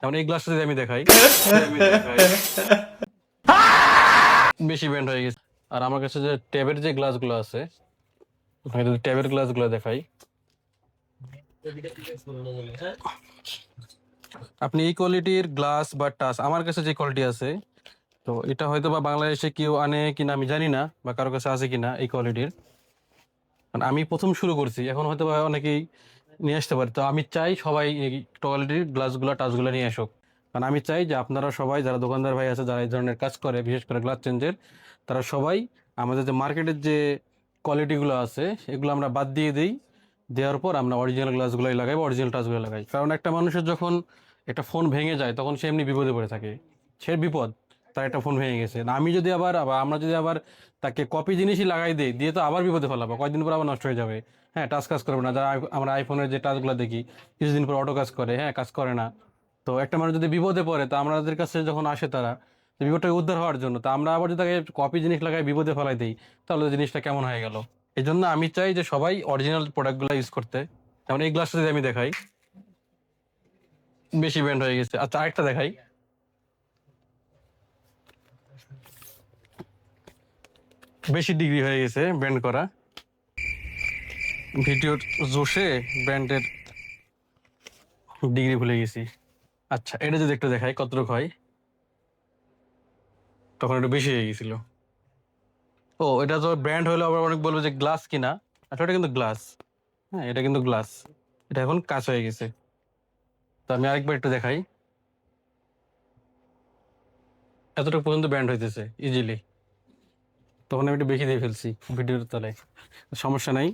যেমন এই গ্লাসটা যদি আমি দেখাই, বেশি ব্যান্ড হয়ে গেছে। আর আমার কাছে যে ট্যাবের যে গ্লাসগুলো আছে, আপনাকে যদি ট্যাবের গ্লাসগুলো দেখাই, আপনি এই কোয়ালিটির গ্লাস বা টাচ আমার কাছে যে কোয়ালিটি আছে, তো এটা হয়তো বা বাংলাদেশে কেউ আনে কিনা আমি জানি না, বা কারো কাছে আছে কিনা এই কোয়ালিটির। কারণ আমি প্রথম শুরু করছি, এখন হয়তো বা অনেকেই নিয়ে আসতে পারে। তো আমি চাই সবাই এই কোয়ালিটির গ্লাসগুলো টাচগুলো নিয়ে আসুক। কারণ আমি চাই যে আপনারা সবাই যারা দোকানদার ভাই আছে, যারা এই ধরনের কাজ করে, বিশেষ করে গ্লাস চেঞ্জের, তারা সবাই আমাদের যে মার্কেটের যে কোয়ালিটিগুলো আছে এগুলো আমরা বাদ দিয়ে দিই। দেওয়ার পর আমরা অরিজিনাল গ্লাসগুলোই লাগাই বা অরিজিনাল টাচগুলো লাগাই। কারণ একটা মানুষের যখন একটা ফোন ভেঙে যায় তখন সে এমনি বিপদে পড়ে থাকে। সে বিপদ, তার একটা ফোন ভেঙে গেছে। না আমি যদি আবার আমরা যদি আবার তাকে কপি জিনিসই লাগাই দিই, দিয়ে তো আবার বিপদে ফেলাবো, কয়েকদিন পর আবার নষ্ট হয়ে যাবে। হ্যাঁ, টাচ কাজ করবে না। যারা আমরা আইফোনের যে টাচগুলো দেখি কিছুদিন পর অটো কাজ করে, হ্যাঁ কাজ করে না। তো একটা মানুষ যদি বিপদে পড়ে, তা আমাদের কাছে যখন আসে তারা, তো বিপদটাকে উদ্ধার হওয়ার জন্য, তা আমরা আবার যদি তাকে কপি জিনিস লাগাই বিপদে ফেলাই দিই, তাহলে জিনিসটা কেমন হয়ে গেল। এই জন্য আমি চাই যে সবাই অরিজিনাল প্রোডাক্টগুলো ইউজ করতে। যেমন এই গ্লাসটা যদি আমি দেখাই, বেশি ব্যান্ড হয়ে গেছে। আচ্ছা, আরেকটা দেখাই, বেশি ডিগ্রি হয়ে গেছে ব্যান্ড করা। ভিডিওর জোশে ব্যান্ডের ডিগ্রি ভুলে গেছি। আচ্ছা, এটা যদি একটু দেখাই কতটুকু হয়, তখন একটু বেশি হয়ে গেছিল। ও, এটা তো ব্র্যান্ড হলো, আবার অনেক বলবো যে গ্লাস কিনা। আসলে এটা কিন্তু গ্লাস। হ্যাঁ, এটা কিন্তু গ্লাস। এটা এখন কাঁচ হয়ে গেছে। তো আমি আরেকবার একটু দেখাই, এতটুকু পর্যন্ত ব্যান্ড হইতেছে ইজিলি। তখন আমি একটু বেশি দিয়ে ফেলছি ভিডিওর তলায়। সমস্যা নাই।